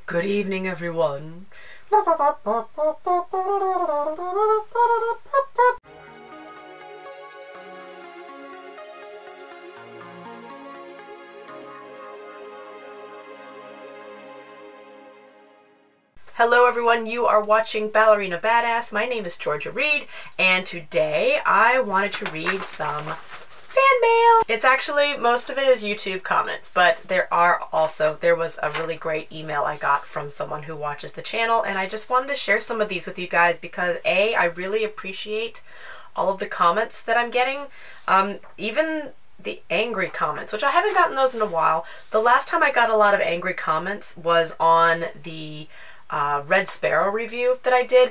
Good evening, everyone. Hello everyone, you are watching Ballerina Badass. My name is Georgia Reed, and today I wanted to read some fan mail. It's actually, most of it is YouTube comments, but there was a really great email I got from someone who watches the channel, and I just wanted to share some of these with you guys because A, I really appreciate all of the comments that I'm getting, even the angry comments, which I haven't gotten those in a while. The last time I got a lot of angry comments was on the Red Sparrow review that I did.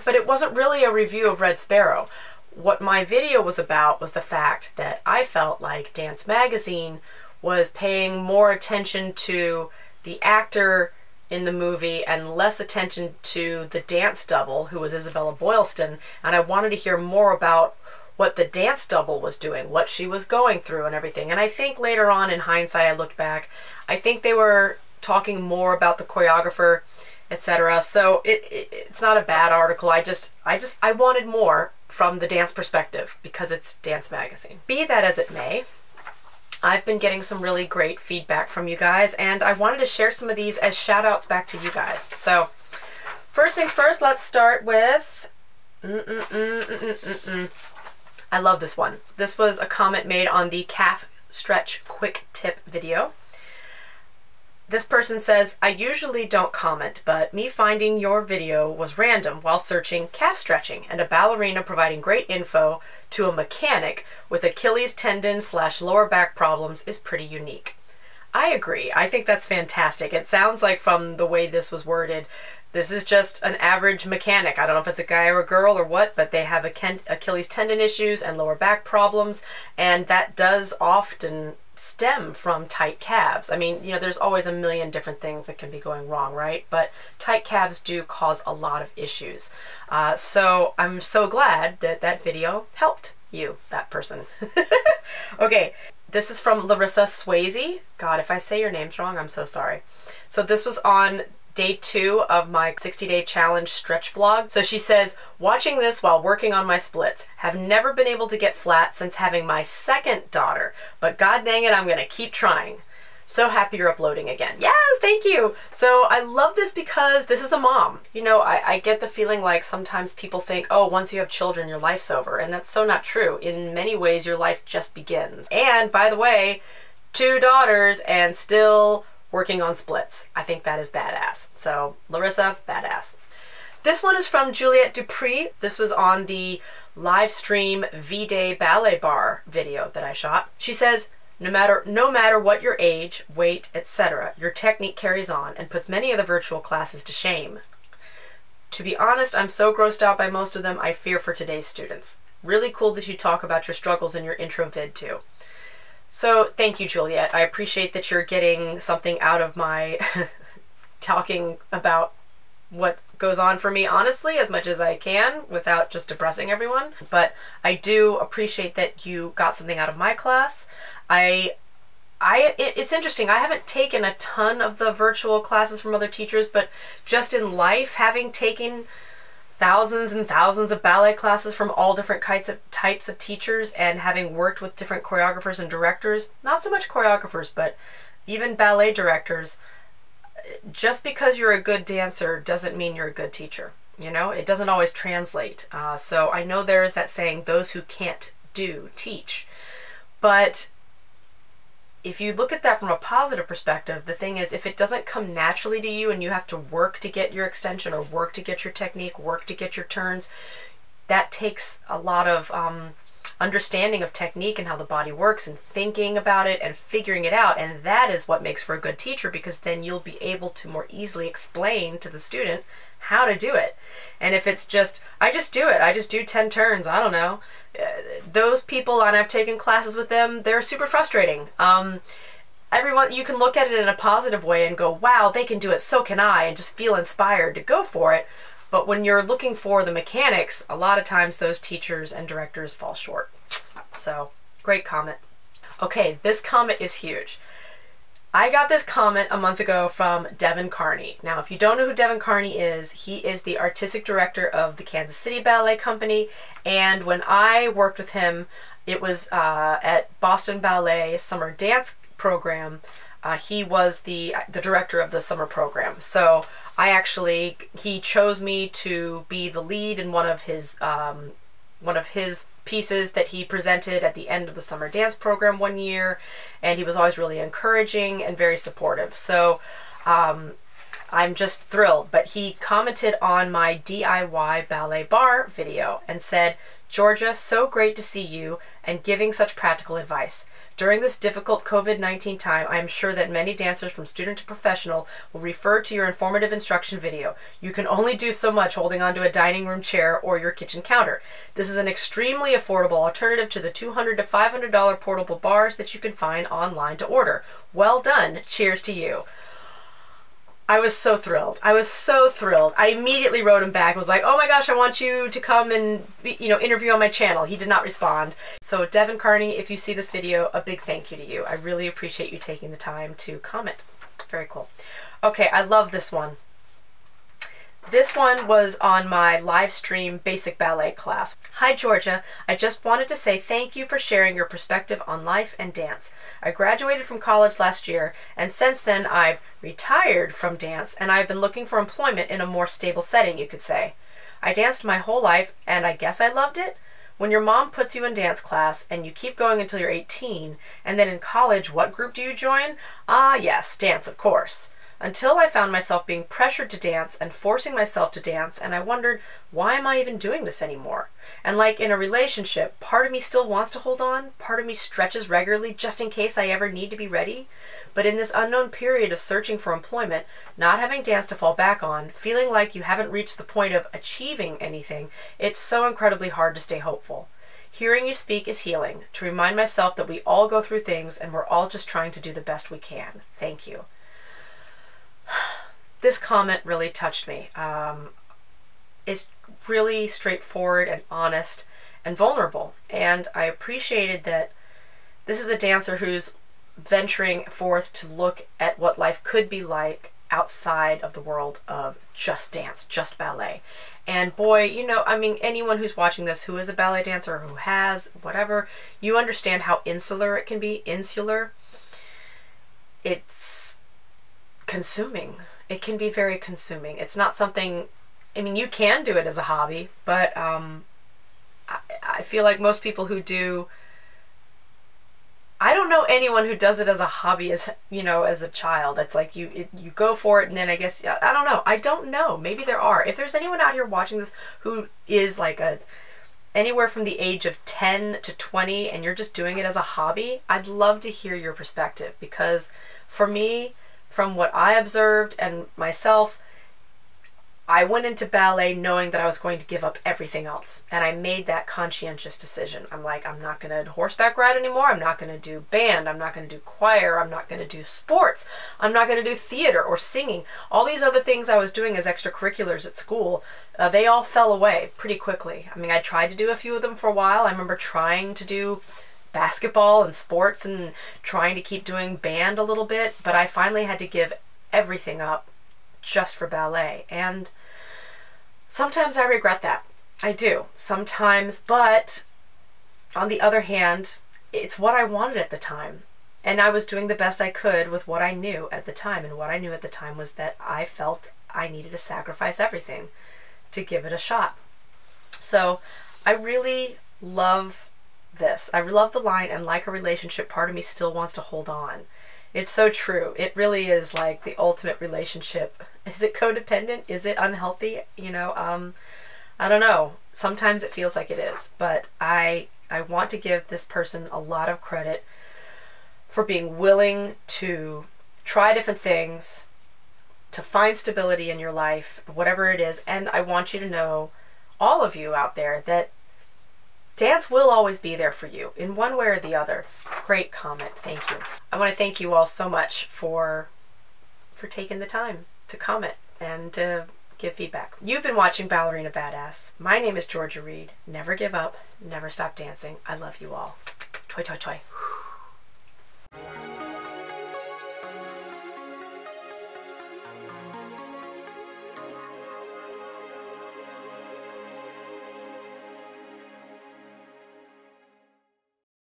But it wasn't really a review of Red Sparrow. What my video was about was the fact that I felt like Dance Magazine was paying more attention to the actor in the movie and less attention to the dance double, who was Isabella Boylston, and I wanted to hear more about what the dance double was doing, what she was going through and everything. And I think later on in hindsight, I looked back, I think they were talking more about the choreographer, etc. So it's not a bad article. I wanted more from the dance perspective because it's Dance Magazine. Be that as it may, I've been getting some really great feedback from you guys, and I wanted to share some of these as shout outs back to you guys. So first things first, let's start with I love this one. This was a comment made on the calf stretch quick tip video. This person says, I usually don't comment, but me finding your video was random while searching calf stretching, and a ballerina providing great info to a mechanic with Achilles tendon / lower back problems is pretty unique. I agree. I think that's fantastic. It sounds like from the way this was worded, this is just an average mechanic. I don't know if it's a guy or a girl or what, but they have Achilles tendon issues and lower back problems, and that does often stem from tight calves. I mean, you know, there's always a million different things that can be going wrong, right? But tight calves do cause a lot of issues. So I'm so glad that that video helped you, that person. Okay, this is from Larissa Swayze. God, if I say your names wrong, I'm so sorry. So this was on day 2 of my 60-day challenge stretch vlog. So she says, watching this while working on my splits. Have never been able to get flat since having my second daughter, but god dang it, I'm gonna keep trying. So happy you're uploading again. Yes, thank you. So I love this because this is a mom. You know, I get the feeling like sometimes people think, oh, once you have children, your life's over. And that's so not true. In many ways, your life just begins. And by the way, 2 daughters and still working on splits. I think that is badass. So Larissa, badass. This one is from Juliette Dupree. This was on the live stream V-Day Ballet Bar video that I shot. She says, no matter what your age, weight, etc., your technique carries on and puts many of the virtual classes to shame. To be honest, I'm so grossed out by most of them, I fear for today's students. Really cool that you talk about your struggles in your intro vid too. So thank you, Juliet. I appreciate that you're getting something out of my talking about what goes on for me honestly as much as I can without just depressing everyone. But I do appreciate that you got something out of my class. It's interesting. I haven't taken a ton of the virtual classes from other teachers, but just in life, having taken thousands and thousands of ballet classes from all different types of teachers, and having worked with different choreographers and directors, not so much choreographers, but even ballet directors, just because you're a good dancer doesn't mean you're a good teacher. You know, it doesn't always translate. So I know there is that saying, those who can't do, teach. But if you look at that from a positive perspective, the thing is, if it doesn't come naturally to you and you have to work to get your extension or work to get your technique, work to get your turns, that takes a lot of understanding of technique and how the body works and thinking about it and figuring it out. And that is what makes for a good teacher, because then you'll be able to more easily explain to the student how to do it. And if it's just, I just do it, I just do 10 turns, I don't know. Those people, and I've taken classes with them, they're super frustrating. Everyone, you can look at it in a positive way and go, wow, they can do it, so can I, and just feel inspired to go for it. But when you're looking for the mechanics, a lot of times those teachers and directors fall short. So, great comment. Okay, this comment is huge. I got this comment a month ago from Devin Carney. Now, if you don't know who Devin Carney is, he is the artistic director of the Kansas City Ballet Company, and when I worked with him, it was at Boston Ballet Summer Dance Program. He was the director of the summer program. So he chose me to be the lead in one of his pieces that he presented at the end of the summer dance program one year, and he was always really encouraging and very supportive. So I'm just thrilled. But he commented on my DIY ballet bar video and said, "Georgia, so great to see you and giving such practical advice. During this difficult COVID-19 time, I am sure that many dancers from student to professional will refer to your informative instruction video. You can only do so much holding onto a dining room chair or your kitchen counter. This is an extremely affordable alternative to the $200 to $500 portable bars that you can find online to order. Well done. Cheers to you." I was so thrilled. I was so thrilled. I immediately wrote him back and was like, "Oh my gosh, I want you to come and interview on my channel." He did not respond. So Devin Carney, if you see this video, a big thank you to you. I really appreciate you taking the time to comment. Very cool. Okay, I love this one. This one was on my live stream basic ballet class. "Hi Georgia, I just wanted to say thank you for sharing your perspective on life and dance. I graduated from college last year, and since then I've retired from dance, and I've been looking for employment in a more stable setting, you could say. I danced my whole life, and I guess I loved it. When your mom puts you in dance class and you keep going until you're 18, and then in college, what group do you join? Ah yes, dance of course. Until I found myself being pressured to dance and forcing myself to dance, and I wondered, why am I even doing this anymore? And like in a relationship, part of me still wants to hold on, part of me stretches regularly just in case I ever need to be ready. But in this unknown period of searching for employment, not having dance to fall back on, feeling like you haven't reached the point of achieving anything, it's so incredibly hard to stay hopeful. Hearing you speak is healing, to remind myself that we all go through things and we're all just trying to do the best we can. Thank you." This comment really touched me. It's really straightforward and honest and vulnerable, and I appreciated that this is a dancer who's venturing forth to look at what life could be like outside of the world of just dance, just ballet. And boy, anyone who's watching this who is a ballet dancer or who has whatever, you understand how insular it can be. Insular. It's consuming. It can be very consuming. It's not something, you can do it as a hobby, but I feel like most people who do, I don't know anyone who does it as a hobby as a child. It's like you go for it, and then I guess, I don't know. I don't know. Maybe there are. If there's anyone out here watching this who is like anywhere from the age of 10 to 20 and you're just doing it as a hobby, I'd love to hear your perspective, because for me, from what I observed and myself, I went into ballet knowing that I was going to give up everything else. And I made that conscientious decision. I'm like, I'm not going to horseback ride anymore. I'm not going to do band. I'm not going to do choir. I'm not going to do sports. I'm not going to do theater or singing. All these other things I was doing as extracurriculars at school, they all fell away pretty quickly. I tried to do a few of them for a while. I remember trying to do basketball and sports and trying to keep doing band a little bit, but I finally had to give everything up just for ballet. And sometimes I regret that. I do. Sometimes, but on the other hand, it's what I wanted at the time. And I was doing the best I could with what I knew at the time. And what I knew at the time was that I felt I needed to sacrifice everything to give it a shot. So I really love this. I love the line, "and like a relationship, part of me still wants to hold on." It's so true. It really is like the ultimate relationship. Is it codependent? Is it unhealthy? I don't know. Sometimes it feels like it is, but I want to give this person a lot of credit for being willing to try different things, to find stability in your life, whatever it is. And I want you to know, all of you out there, that dance will always be there for you in one way or the other. Great comment. Thank you. I want to thank you all so much for taking the time to comment and to give feedback. You've been watching Ballerina Badass. My name is Georgia Reed. Never give up. Never stop dancing. I love you all. Toi toi toi.